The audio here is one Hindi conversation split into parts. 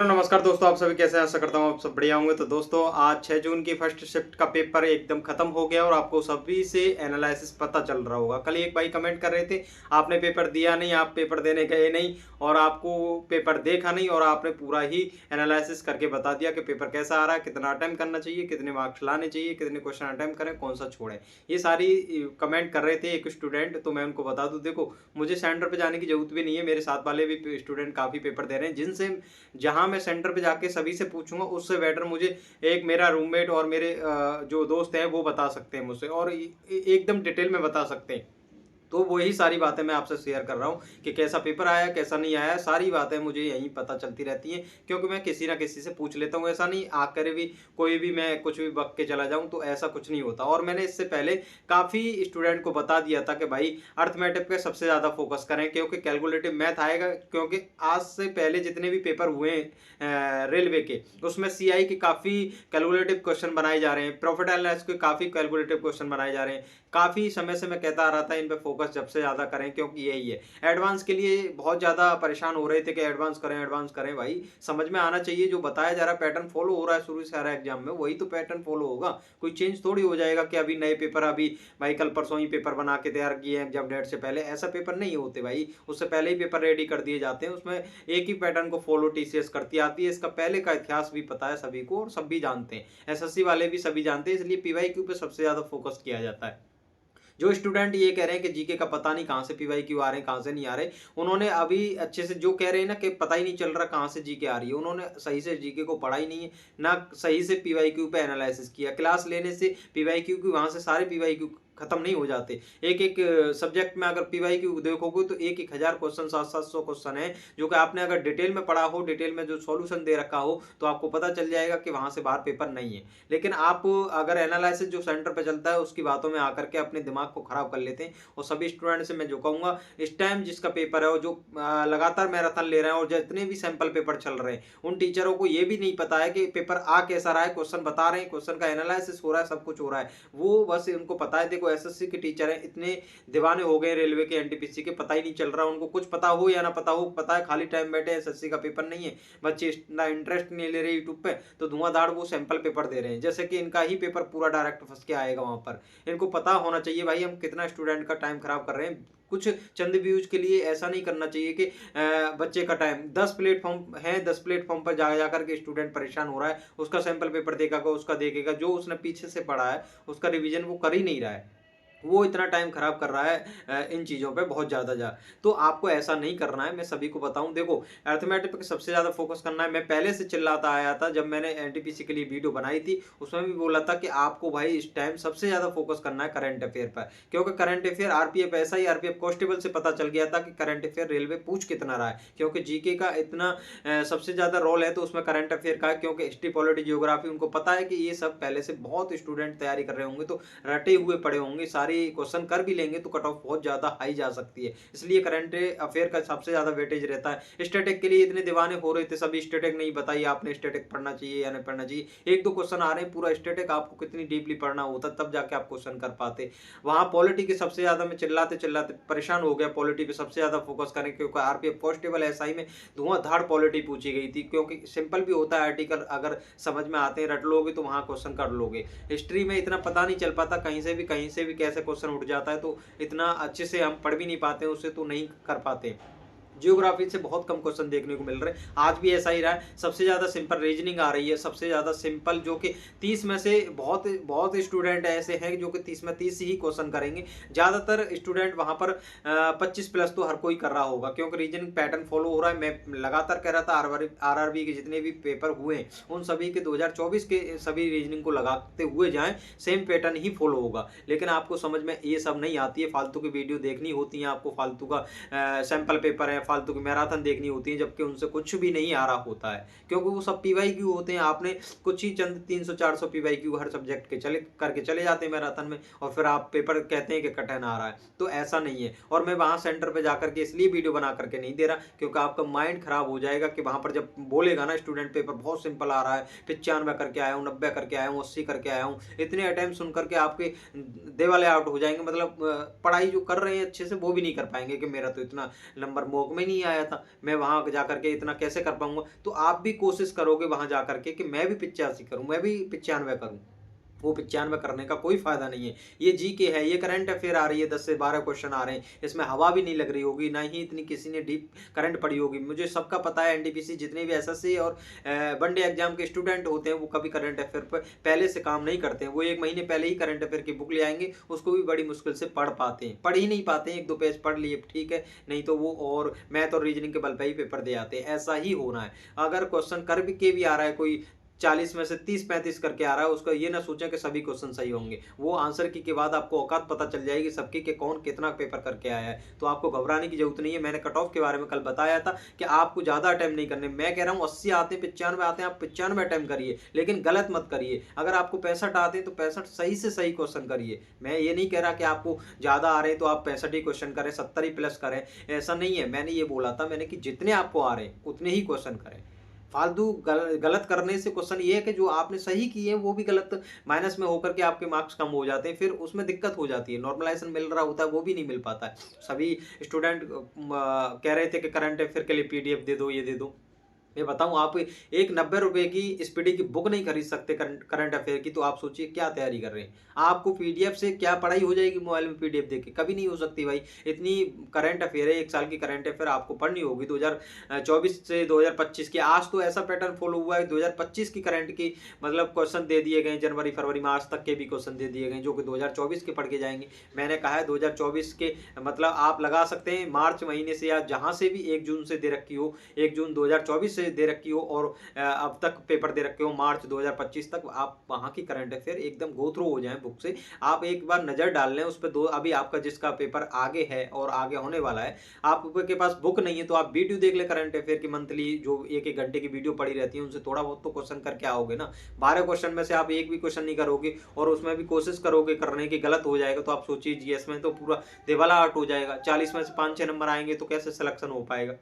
नमस्कार दोस्तों, आप सभी कैसे हैं? आशा करता हूँ आप सब बढ़िया होंगे। तो दोस्तों, आज 6 जून की फर्स्ट शिफ्ट का पेपर एकदम खत्म हो गया और आपको सभी से एनालिसिस पता चल रहा होगा। कल एक भाई कमेंट कर रहे थे, आपने पेपर दिया नहीं, आप पेपर देने गए नहीं और आपको पेपर देखा नहीं और आपने पूरा ही एनालिसिस करके बता दिया कि पेपर कैसा आ रहा है, कितना अटेम्प्ट करना चाहिए, कितने मार्क्स लाने चाहिए, कितने क्वेश्चन अटेम्प्ट करें, कौन सा छोड़ें। ये सारी कमेंट कर रहे थे एक स्टूडेंट। तो मैं उनको बता दूं, देखो, मुझे सेंटर पे जाने की जरूरत भी नहीं है। मेरे साथ वाले भी स्टूडेंट काफ़ी पेपर दे रहे हैं, जिनसे जहाँ मैं सेंटर पे जाके सभी से पूछूंगा, उससे बेटर मुझे एक मेरा रूममेट और मेरे जो दोस्त हैं वो बता सकते हैं मुझसे, और एकदम डिटेल में बता सकते हैं। तो वही सारी बातें मैं आपसे शेयर कर रहा हूँ कि कैसा पेपर आया, कैसा नहीं आया। सारी बातें मुझे यहीं पता चलती रहती हैं, क्योंकि मैं किसी ना किसी से पूछ लेता हूँ। ऐसा नहीं आकर भी कोई भी मैं कुछ भी बक के चला जाऊँ, तो ऐसा कुछ नहीं होता। और मैंने इससे पहले काफ़ी स्टूडेंट को बता दिया था कि भाई अर्थमेटिक पे सबसे ज़्यादा फोकस करें, क्योंकि कैलकुलेटिव मैथ आएगा। क्योंकि आज से पहले जितने भी पेपर हुए रेलवे के, उसमें सीआई के काफ़ी कैलकुलेटिव क्वेश्चन बनाए जा रहे हैं, प्रॉफिट एंड लॉस के काफ़ी कैलकुलेटिव क्वेश्चन बनाए जा रहे हैं। काफ़ी समय से मैं कहता आ रहा था इन पे फोकस जब से ज़्यादा करें, क्योंकि यही है। एडवांस के लिए बहुत ज़्यादा परेशान हो रहे थे कि एडवांस करें, एडवांस करें। भाई समझ में आना चाहिए, जो बताया जा रहा है पैटर्न फॉलो हो रहा है शुरू से आ रहा है एग्जाम में, वही तो पैटर्न फॉलो होगा। कोई चेंज थोड़ी हो जाएगा कि अभी नए पेपर, अभी भाई कल परसों ही पेपर बना के तैयार किए हैं एग्जाम डेट से पहले। ऐसा पेपर नहीं होते भाई, उससे पहले ही पेपर रेडी कर दिए जाते हैं। उसमें एक ही पैटर्न को फॉलो टीसीएस करती आती है। इसका पहले का इतिहास भी पता है सभी को और सब भी जानते हैं, एसएससी वाले भी सभी जानते हैं। इसलिए पीवाईक्यू पे सबसे ज्यादा फोकस किया जाता है। जो स्टूडेंट ये कह रहे हैं कि जीके का पता नहीं कहाँ से पीवाईक्यू आ रहे हैं, कहाँ से नहीं आ रहे, उन्होंने अभी अच्छे से, जो कह रहे हैं ना कि पता ही नहीं चल रहा कहाँ से जीके आ रही है, उन्होंने सही से जीके को पढ़ा ही नहीं है, ना सही से पीवाईक्यू पे एनालिसिस किया। क्लास लेने से पीवाईक्यू की वहां से सारे पीवाईक्यू खत्म नहीं हो जाते। एक एक सब्जेक्ट में अगर पीवाईक्यू देखोगे तो एक एक हजार क्वेश्चन, 700 क्वेश्चन है, जो कि आपने अगर डिटेल में पढ़ा हो, डिटेल में जो सॉल्यूशन दे रखा हो, तो आपको पता चल जाएगा कि वहां से बाहर पेपर नहीं है। लेकिन आप अगर एनालिसिस जो सेंटर पे चलता है उसकी बातों में आकर के अपने दिमाग को खराब कर लेते हैं। और सभी स्टूडेंट से मैं जो कहूंगा, इस टाइम जिसका पेपर है और जो लगातार मैराथन ले रहे हैं और जितने भी सैंपल पेपर चल रहे हैं, उन टीचरों को ये भी नहीं पता है कि पेपर आ कैसा रहा है। क्वेश्चन बता रहे हैं, क्वेश्चन का एनालिसिस हो रहा है, सब कुछ हो रहा है, वो बस उनको पता है। देखो, एसएससी के टीचर हैं, इतने दीवाने हो गए रेलवे के, एनटीपीसी के, पता ही नहीं चल रहा उनको। कुछ पता हो या ना पता हो, पता है खाली टाइम बैठे, एसएससी का पेपर नहीं है, बच्चे इतना इंटरेस्ट नहीं ले रहे यूट्यूब पे, तो धुआंधार वो सैंपल पेपर दे रहे हैं, जैसे कि इनका ही पेपर पूरा डायरेक्ट फंस के आएगा वहां पर। इनको पता होना चाहिए भाई हम कितना स्टूडेंट का टाइम खराब कर रहे हैं। कुछ चंद व्यूज के लिए ऐसा नहीं करना चाहिए कि बच्चे का टाइम, 10 प्लेटफॉर्म है, 10 प्लेटफॉर्म पर जा जाकर के स्टूडेंट परेशान हो रहा है, उसका सैंपल पेपर देखेगा, उसका देखेगा, जो उसने पीछे से पढ़ा है उसका रिवीजन वो कर ही नहीं रहा है, वो इतना टाइम खराब कर रहा है इन चीज़ों पे बहुत ज़्यादा जा। तो आपको ऐसा नहीं करना है, मैं सभी को बताऊं। देखो, अर्थमेटिक पे सबसे ज़्यादा फोकस करना है। मैं पहले से चिल्लाता आया था, जब मैंने एनटीपीसी के लिए वीडियो बनाई थी उसमें भी बोला था कि आपको भाई इस टाइम सबसे ज़्यादा फोकस करना है करंट अफेयर पर, क्योंकि करंट अफेयर आरपीएफ, ऐसा ही आरपीएफ कॉन्स्टेबल से पता चल गया था कि करंट अफेयर रेलवे पूछ कितना रहा है, क्योंकि जीके का इतना सबसे ज़्यादा रोल है तो उसमें करंट अफेयर का है, क्योंकि हिस्ट्री, पॉलिटी, जियोग्राफी उनको पता है कि ये सब पहले से बहुत स्टूडेंट तैयारी कर रहे होंगे, तो रटे हुए पड़े होंगे, सारे क्वेश्चन कर भी लेंगे तो कट ऑफ बहुत ज्यादा हाई जा सकती है। इसलिए करंट अफेयर का सबसे ज्यादा वेटेज रहता है। स्टैटिक के लिए इतने दीवाने हो रहे थे सभी, स्टैटिक नहीं बताइए आपने स्टैटिक पढ़ना चाहिए या नहीं पढ़ना चाहिए। एक दो क्वेश्चन आ रहे हैं, पूरा स्टैटिक आपको कितनी डीपली पढ़ना होता तब जाके आप क्वेश्चन कर पाते। वहां पॉलिटी के सबसे ज्यादा मैं चिल्लाते चिल्लाते परेशान हो गया, पॉलिटी पे सबसे ज्यादा फोकस करें, क्योंकि आरपीएफ कॉन्स्टेबल एसआई में धुआंधार पॉलिटी पूछी गई थी, क्योंकि सिंपल भी होता है आर्टिकल, अगर समझ में आते हैं, रट लोगे तो वहां क्वेश्चन कर लोगे। हिस्ट्री में इतना पता नहीं चल पाता, कहीं से भी कैसे क्वेश्चन उठ जाता है, तो इतना अच्छे से हम पढ़ भी नहीं पाते, उससे तो नहीं कर पाते। जियोग्राफी से बहुत कम क्वेश्चन देखने को मिल रहे हैं, आज भी ऐसा ही रहा है। सबसे ज्यादा सिंपल रीजनिंग आ रही है, सबसे ज्यादा सिंपल, जो कि 30 में से बहुत बहुत स्टूडेंट ऐसे हैं जो कि 30 में 30 ही क्वेश्चन करेंगे। ज्यादातर स्टूडेंट वहां पर 25 प्लस तो हर कोई कर रहा होगा, क्योंकि रीजनिंग पैटर्न फॉलो हो रहा है। मैं लगातार कह रहा था आरआरबी के जितने भी पेपर हुए हैं उन सभी के 2024 के सभी रीजनिंग को लगाते हुए जाएं, सेम पैटर्न ही फॉलो होगा। लेकिन आपको समझ में ये सब नहीं आती है, फालतू की वीडियो देखनी होती है आपको, फालतू का सैंपल पेपर है, फालतू की मैराथन देखनी होती है, जबकि उनसे कुछ भी नहीं आ रहा होता है, क्योंकि वो सब पीवाईक्यू होते हैं। आपने कुछ ही चंद 300-400 पीवाईक्यू हर सब्जेक्ट के चले करके चले जाते हैं मैराथन में, और फिर आप पेपर कहते हैं कि कठिन आ रहा है, तो ऐसा नहीं है। और मैं वहां सेंटर पे जाकर के इसलिए वीडियो बना करके नहीं दे रहा, क्योंकि आपका माइंड खराब हो जाएगा कि वहां पर जब बोलेगा ना स्टूडेंट पेपर बहुत सिंपल आ रहा है, 95 करके आया हूँ, 90 करके आया हूँ, 80 करके आया हूँ, इतने अटेम्प्ट सुन करके आपके देवाले आउट हो जाएंगे। मतलब पढ़ाई जो कर रहे हैं अच्छे से वो भी नहीं कर पाएंगे कि मेरा तो इतना नंबर में नहीं आया था, मैं वहाँ जा कर के इतना कैसे कर पाऊँगा? तो आप भी कोशिश करोगे वहाँ जा कर के कि मैं भी 85 करूँ, मैं भी 95 करूँ। वो 95 करने का कोई फ़ायदा नहीं है। ये जीके है, ये करंट अफ़ेयर आ रही है, 10 से 12 क्वेश्चन आ रहे हैं। इसमें हवा भी नहीं लग रही होगी, ना ही इतनी किसी ने डीप करंट पढ़ी होगी। मुझे सबका पता है एनटीपीसी जितने भी एसएससी और वनडे एग्ज़ाम के स्टूडेंट होते हैं, वो कभी करंट अफ़ेयर पे पहले से काम नहीं करते हैं। वो 1 महीने पहले ही करंट अफ़ेयर की बुक ले आएँगे, उसको भी बड़ी मुश्किल से पढ़ पाते हैं। पढ़ ही नहीं पाते हैं, 1-2 पेज पढ़ लिए ठीक है, नहीं तो वो और मैथ और रीज़निंग के बल पे ही पेपर दे आते हैं। ऐसा ही होना है। अगर क्वेश्चन कर भी के भी आ रहा है कोई 40 में से 30-35 करके आ रहा है, उसका ये ना सोचें कि सभी क्वेश्चन सही होंगे। वो आंसर की के बाद आपको औकात पता चल जाएगी सबकी कि कौन कितना पेपर करके आया है। तो आपको घबराने की ज़रूरत नहीं है। मैंने कट ऑफ के बारे में कल बताया था कि आपको ज़्यादा अटेम्प्ट नहीं करने। मैं कह रहा हूँ 80 आते हैं, 95 आते हैं, आप 95 अटेम्प्ट करिए, लेकिन गलत मत करिए। अगर आपको 65 आते हैं तो 65 सही से सही क्वेश्चन करिए। मैं ये नहीं कह रहा कि आपको ज़्यादा आ रहे हैं तो आप 65 ही क्वेश्चन करें, 70 ही प्लस करें, ऐसा नहीं है। मैंने ये बोला था मैंने कि जितने आपको आ रहे हैं, उतने ही क्वेश्चन करें। फालतू गलत करने से क्वेश्चन ये है कि जो आपने सही किए हैं वो भी गलत माइनस में होकर के आपके मार्क्स कम हो जाते हैं, फिर उसमें दिक्कत हो जाती है। नॉर्मलाइजेशन मिल रहा होता है वो भी नहीं मिल पाता है। सभी स्टूडेंट कह रहे थे कि करंट अफेयर के लिए पीडीएफ दे दो, ये दे दो। मैं बताऊँ आप एक 90 रुपए की स्पीडी की बुक नहीं खरीद सकते करंट करंट अफेयर की, तो आप सोचिए क्या तैयारी कर रहे हैं। आपको पीडीएफ से क्या पढ़ाई हो जाएगी मोबाइल में पीडीएफ देख के? कभी नहीं हो सकती भाई। इतनी करंट अफेयर है, 1 साल की करंट अफेयर आपको पढ़नी होगी 2024 से 2025 की। आज तो ऐसा पैटर्न फॉलो हुआ है 2025 की करंट की मतलब क्वेश्चन दे दिए गए जनवरी, फरवरी, मार्च तक के भी क्वेश्चन दे दिए गए जो कि 2024 के पढ़ के जाएँगे। मैंने कहा है 2024 के मतलब आप लगा सकते हैं मार्च महीने से या जहाँ से भी 1 जून से दे रखी हो, 1 जून 2024 से दे रखी हो और अब तक पेपर दे रखे हो मार्च 2025 तक, आप वहाँ की करंट अफेयर एकदम गो थ्रू हो जाएँ बुक से। आप एक बार नज़र डाल लें उस पे, दो अभी आपका जिसका पेपर आगे है और आगे होने वाला है, आपके पास बुक नहीं है तो आप वीडियो देख लें करंट अफेयर की मंथली जो 1-1 घंटे की वीडियो पड़ी रहती है, उनसे थोड़ा बहुत तो क्वेश्चन करके आओगे ना। 12 क्वेश्चन में से आप एक भी क्वेश्चन नहीं करोगे और उसमें भी कोशिश करोगे करने की, गलत हो जाएगा तो आप सोचिए जीएस में तो पूरा देवाला आउट हो जाएगा। 40 में से 5-6 नंबर आएँगे तो कैसे सिलेक्शन हो पाएगा?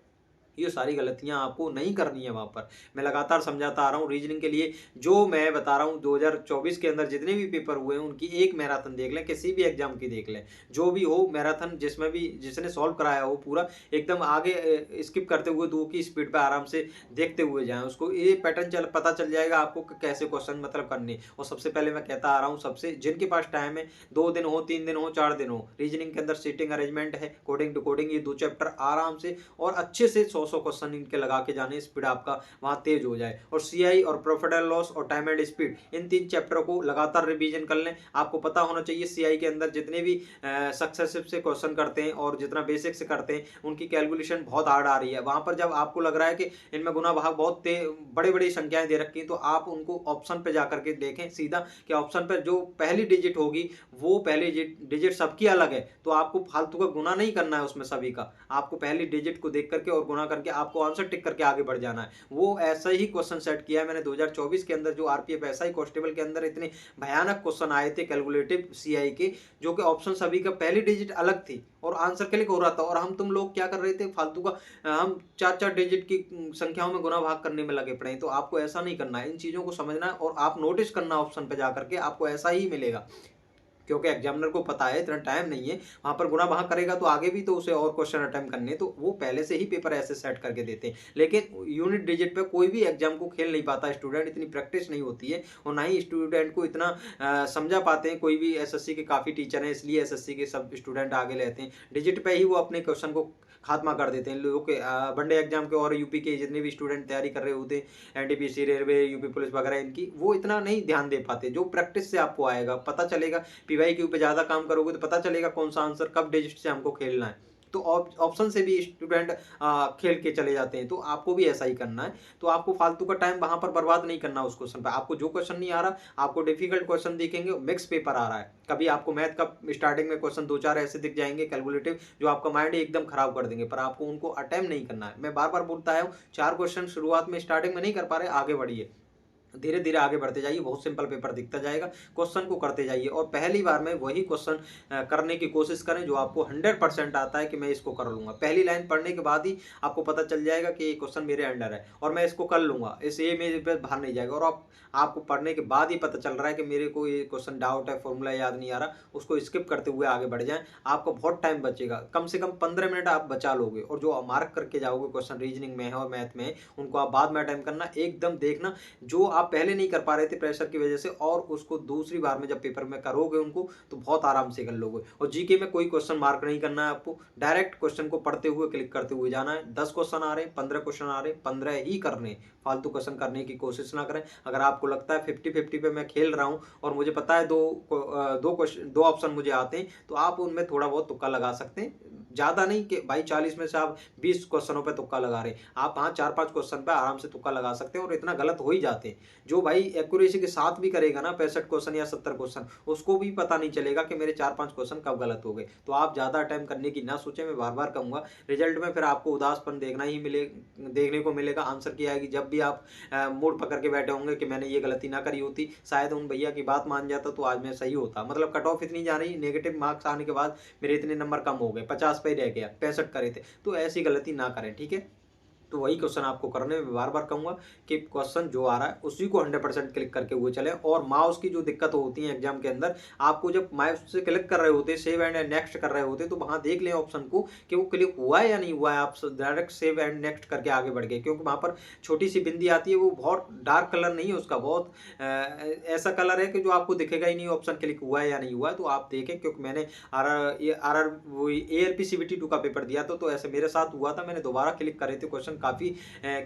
ये सारी गलतियाँ आपको नहीं करनी है वहाँ पर। मैं लगातार समझाता आ रहा हूँ रीजनिंग के लिए जो मैं बता रहा हूँ 2024 के अंदर जितने भी पेपर हुए हैं उनकी एक मैराथन देख लें, किसी भी एग्जाम की देख लें। जो भी हो मैराथन जिसमें भी जिसने सॉल्व कराया हो पूरा एकदम आगे स्किप करते हुए 2 की स्पीड पे आराम से देखते हुए जाएँ। उसको ये पैटर्न पता चल जाएगा आपको कि कैसे क्वेश्चन मतलब करने। और सबसे पहले मैं कहता आ रहा हूँ सबसे जिनके पास टाइम है 2 दिन हो, 3 दिन हो, 4 दिन हो, रीजनिंग के अंदर सीटिंग अरेंजमेंट है, कोडिंग डिकोडिंग, ये 2 चैप्टर आराम से और अच्छे से 100-100 क्वेश्चन इनके लगा के जाने, स्पीड आपका वहाँ तेज हो जाए। और सीआई और प्रॉफिट एंड लॉस और टाइम एंड स्पीड इन 3 चैप्टरों को लगातार रिवीजन कर लें। आपको पता होना चाहिए सीआई के अंदर जितने भी सक्सेसिव से क्वेश्चन करते हैं और जितना बेसिक से करते हैं उनकी कैलकुलेशन बहुत हार्ड आ रही है। वहाँ पर जब आपको लग रहा है कि इनमें गुना भाग बहुत बड़ी-बड़ी संख्याएँ दे रखी हैं तो आप उनको ऑप्शन पे जाकर के देखें सीधा कि ऑप्शन पर जो पहली डिजिट होगी वो पहली डिजिट सबकी अलग है, तो आपको फालतू का गुना नहीं करना है उसमें सभी का। आपको पहली डिजिट को देख करके और गुना करके आपको आंसर टिक करके आगे बढ़ जाना है। वो ऐसा ही क्वेश्चन सेट किया है मैंने 2024 के अंदर जो आरपीएफ एसआई कांस्टेबल के अंदर इतने भयानक क्वेश्चन आए थे कैलकुलेटिव सीआई के, जो कि ऑप्शन सभी का पहली डिजिट अलग थी और आंसर क्लिक हो रहा था और हम तुम लोग क्या कर रहे थे फालतू का हम 4-4 डिजिट की संख्याओं में गुना भाग करने में लगे पड़े हैं। तो आपको ऐसा नहीं करना है, इन चीज़ों को समझना है और आप नोटिस करना ऑप्शन पे जाकर के आपको ऐसा ही मिलेगा। क्योंकि एग्जामिनर को पता है इतना टाइम नहीं है, वहाँ पर गुणा भाग करेगा तो आगे भी तो उसे और क्वेश्चन अटेम्प्ट करने, तो वो पहले से ही पेपर ऐसे सेट करके देते हैं। लेकिन यूनिट डिजिट पे कोई भी एग्जाम को खेल नहीं पाता स्टूडेंट, इतनी प्रैक्टिस नहीं होती है और ना ही स्टूडेंट को इतना समझा पाते हैं। कोई भी एसएससी के काफ़ी टीचर हैं इसलिए एसएससी के सब स्टूडेंट आगे रहते हैं, डिजिट पे ही वो अपने क्वेश्चन को खात्मा कर देते हैं। लोगों के वनडे एग्जाम के और यूपी के जितने भी स्टूडेंट तैयारी कर रहे होते हैं एनटीपीसी, रेलवे, यूपी पुलिस वगैरह इनकी, वो इतना नहीं ध्यान दे पाते। जो प्रैक्टिस से आपको आएगा पता चलेगा, पीवाईक्यू पे ज़्यादा काम करोगे तो पता चलेगा कौन सा आंसर कब डिजिट से हमको खेलना है। तो ऑप्शन से भी स्टूडेंट खेल के चले जाते हैं, तो आपको भी ऐसा ही करना है। तो आपको फालतू का टाइम वहाँ पर बर्बाद नहीं करना उस क्वेश्चन पे। आपको जो क्वेश्चन नहीं आ रहा, आपको डिफिकल्ट क्वेश्चन दिखेंगे, मिक्स पेपर आ रहा है। कभी आपको मैथ का स्टार्टिंग में क्वेश्चन 2-4 ऐसे दिख जाएंगे कैलकुलेटिव जो आपका माइंड एकदम खराब कर देंगे, पर आपको उनको अटेम्प्ट नहीं करना है। मैं बार-बार बोलता आया हूँ 4 क्वेश्चन शुरुआत में स्टार्टिंग में नहीं कर पा रहे, आगे बढ़िए। धीरे धीरे आगे बढ़ते जाइए, बहुत सिंपल पेपर दिखता जाएगा। क्वेश्चन को करते जाइए और पहली बार में वही क्वेश्चन करने की कोशिश करें जो आपको 100% आता है कि मैं इसको कर लूँगा। पहली लाइन पढ़ने के बाद ही आपको पता चल जाएगा कि ये क्वेश्चन मेरे अंडर है और मैं इसको कर लूँगा, इस ये मेरे पे बाहर नहीं जाएगा। और आपको पढ़ने के बाद ही पता चल रहा है कि मेरे को ये क्वेश्चन डाउट है, फॉर्मूला याद नहीं आ रहा, उसको स्किप करते हुए आगे बढ़ जाएँ। आपको बहुत टाइम बचेगा, कम से कम 15 मिनट आप बचा लोगे और जो मार्क करके जाओगे क्वेश्चन रीजनिंग में है और मैथ में है, उनको आप बाद में अटेम्प्ट करना। एकदम देखना जो आप पहले नहीं कर पा रहे थे प्रेशर की वजह से, और उसको दूसरी बार में जब पेपर में करोगे उनको तो बहुत आराम से कर लोगे। और जीके में कोई क्वेश्चन मार्क नहीं करना है आपको, डायरेक्ट क्वेश्चन को पढ़ते हुए क्लिक करते हुए जाना है। 10 क्वेश्चन आ रहे हैं, 15 क्वेश्चन आ रहे हैं, 15 ही करने, फालतू क्वेश्चन करने की कोशिश ना करें। अगर आपको लगता है 50-50 पे मैं खेल रहा हूँ और मुझे पता है दो ऑप्शन मुझे आते हैं, तो आप उनमें थोड़ा बहुत तुक्का लगा सकते हैं। ज़्यादा नहीं कि भाई 40 में से आप 20 क्वेश्चनों पे तुक्का लगा रहे हैं, आप हाँ 4-5 क्वेश्चन पे आराम से तुक्का लगा सकते हैं और इतना गलत हो ही जाते हैं। जो भाई एक्यूरेसी के साथ भी करेगा ना 65 क्वेश्चन या 70 क्वेश्चन, उसको भी पता नहीं चलेगा कि मेरे 4-5 क्वेश्चन कब गलत हो गए। तो आप ज़्यादा अटेम्प्ट करने की ना सोचें, मैं बार बार कहूँगा। रिजल्ट में फिर आपको उदासपन देखने को मिलेगा आंसर की आएगी, जब भी आप मूड पकड़ के बैठे होंगे कि मैंने ये गलती ना करी होती, शायद उन भैया की बात मान जाता तो आज मैं सही होता। मतलब कट ऑफ इतनी जा रही, नेगेटिव मार्क्स आने के बाद मेरे इतने नंबर कम हो गए, 50 पे ही रह गया, 65 करे थे। तो ऐसी गलती ना करें, ठीक है। तो वही क्वेश्चन आपको करने में बार बार कहूँगा कि क्वेश्चन जो आ रहा है उसी को 100% क्लिक करके हुए चले। और माउस की जो दिक्कत होती है एग्जाम के अंदर, आपको जब माउस से क्लिक कर रहे होते, सेव एंड नेक्स्ट कर रहे होते, तो वहाँ देख लें ऑप्शन को कि वो क्लिक हुआ है या नहीं हुआ है। आप डायरेक्ट सेव एंड नेक्स्ट करके आगे बढ़ गए, क्योंकि वहाँ पर छोटी सी बिंदी आती है, वो बहुत डार्क कलर नहीं है उसका, बहुत ऐसा कलर है कि जो आपको दिखेगा ही नहीं ऑप्शन क्लिक हुआ है या नहीं हुआ है। तो आप देखें, क्योंकि मैंने आर वो ALP CBT 2 का पेपर दिया था, तो ऐसे मेरे साथ हुआ था। मैंने दोबारा क्लिक करे थे, क्वेश्चन काफ़ी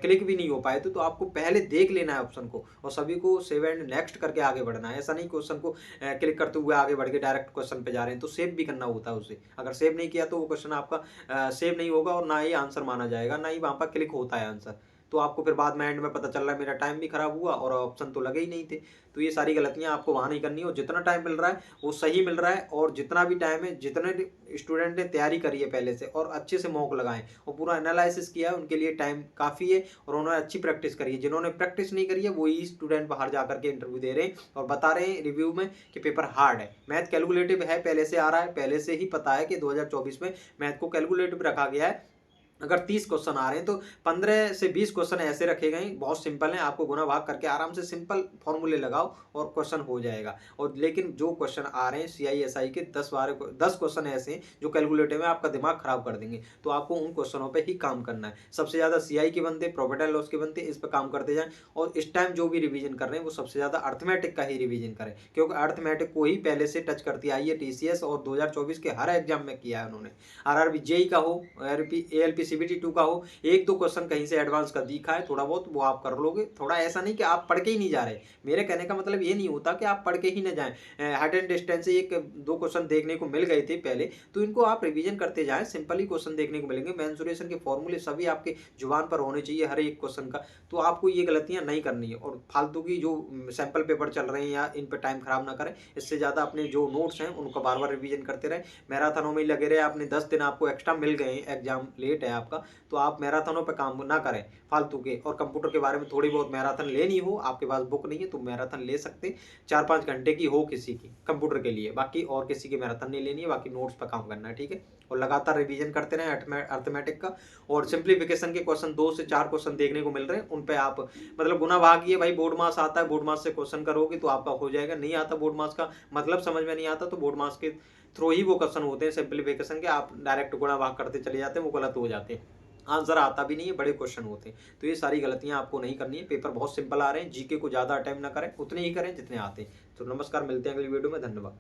क्लिक भी नहीं हो पाए थे। तो आपको पहले देख लेना है ऑप्शन को और सभी को सेव एंड नेक्स्ट करके आगे बढ़ना है। ऐसा नहीं क्वेश्चन को क्लिक करते हुए आगे बढ़ के डायरेक्ट क्वेश्चन पे जा रहे हैं, तो सेव भी करना होता है उसे। अगर सेव नहीं किया तो वो क्वेश्चन आपका सेव नहीं होगा और ना ही आंसर माना जाएगा, ना ही वहाँ पर क्लिक होता है आंसर। तो आपको फिर बाद में एंड में पता चल रहा है मेरा टाइम भी खराब हुआ और ऑप्शन तो लगे ही नहीं थे। तो ये सारी गलतियां आपको वहाँ नहीं करनी है। और जितना टाइम मिल रहा है वो सही मिल रहा है, और जितना भी टाइम है, जितने स्टूडेंट ने तैयारी करी है पहले से और अच्छे से मॉक लगाएं और पूरा एनालिसिस किया है, उनके लिए टाइम काफ़ी है और उन्होंने अच्छी प्रैक्टिस करी है। जिन्होंने प्रैक्टिस नहीं करी है वही स्टूडेंट बाहर जाकर के इंटरव्यू दे रहे हैं और बता रहे हैं रिव्यू में कि पेपर हार्ड है। मैथ कैलकुलेटिव है, पहले से आ रहा है, पहले से ही पता है कि 2024 में मैथ को कैलकुलेटिव रखा गया है। अगर 30 क्वेश्चन आ रहे हैं तो 15 से 20 क्वेश्चन ऐसे रखे गए, बहुत सिंपल हैं, आपको गुना भाग करके आराम से सिंपल फॉर्मूले लगाओ और क्वेश्चन हो जाएगा। और लेकिन जो क्वेश्चन आ रहे हैं CISI के 10 क्वेश्चन ऐसे हैं जो कैलकुलेटिव में आपका दिमाग खराब कर देंगे, तो आपको उन क्वेश्चनों पर ही काम करना है। सबसे ज़्यादा CI के बनते, प्रॉफिट एंड लॉस के बनते, इस पर काम करते जाएं। और इस टाइम जो भी रिवीजन कर रहे हैं वो सबसे ज़्यादा अर्थमेटिक का ही रिवीजन करें, क्योंकि अर्थमेटिक को ही पहले से टच करती आई है TCS और 2024 के हर एग्जाम में किया है उन्होंने। RRB JEE का हो, ALP CBT 2 का हो, एक दो क्वेश्चन कहीं से एडवांस का दिखा है थोड़ा बहुत, वो आप कर लोगे। थोड़ा ऐसा नहीं कि आप पढ़ के ही नहीं जा रहे, मेरे कहने का मतलब ये नहीं होता कि आप पढ़ के ही ना जाएं। हाइट एंड डिस्टेंस से एक दो क्वेश्चन देखने को मिल गए थे पहले, तो इनको आप रिवीजन करते जाएं, सिंपल ही क्वेश्चन देखने को मिलेंगे। मेंसुरेशन के फॉर्मूले सभी आपके जुबान पर होने चाहिए हर एक क्वेश्चन का। तो आपको ये गलतियां नहीं करनी है और फालतू की जो सैंपल पेपर चल रहे हैं या इन पर टाइम खराब ना करें। इससे ज़्यादा अपने जो नोट्स हैं उनको बार बार रिवीजन करते रहें। मैराथनों में लगे रहे, आपने 10 दिन आपको एक्स्ट्रा मिल गए, एग्जाम लेट है आपका, तो आप मैराथनों पे काम ना करें फालतू के। और कंप्यूटर के बारे में थोड़ी बहुत मैराथन लेनी हो, आपके पास बुक नहीं है तो मैराथन ले सकते, 4-5 घंटे की हो किसी की कंप्यूटर के लिए, बाकी और किसी की मैराथन नहीं लेनी है। बाकी नोट्स पर काम करना है, ठीक है। और लगातार रिवीजन करते रहें अर्थमेटिक का। और सिंप्लीफिकेशन के क्वेश्चन 2 से 4 क्वेश्चन देखने को मिल रहे हैं, उन पे आप मतलब गुना भाग ये भाई बोर्ड मार्क्स आता है, बोर्ड मार्क्स से क्वेश्चन करोगे तो आपका हो जाएगा। नहीं आता बोर्ड मार्क्स का मतलब समझ में नहीं आता तो बोर्ड मार्क्स के थ्रू ही वो क्वेश्चन होते हैं सिंप्लीफिकेशन के, आप डायरेक्ट गुणा भाग करते चले जाते हैं, वो गलत हो जाते हैं, आंसर आता भी नहीं है, बड़े क्वेश्चन होते हैं। तो ये सारी गलतियां आपको नहीं करनी है। पेपर बहुत सिंपल आ रहे हैं, जीके को ज़्यादा अटेम्प्ट ना करें, उतने ही करें जितने आते हैं। तो नमस्कार, मिलते हैं अगली वीडियो में, धन्यवाद।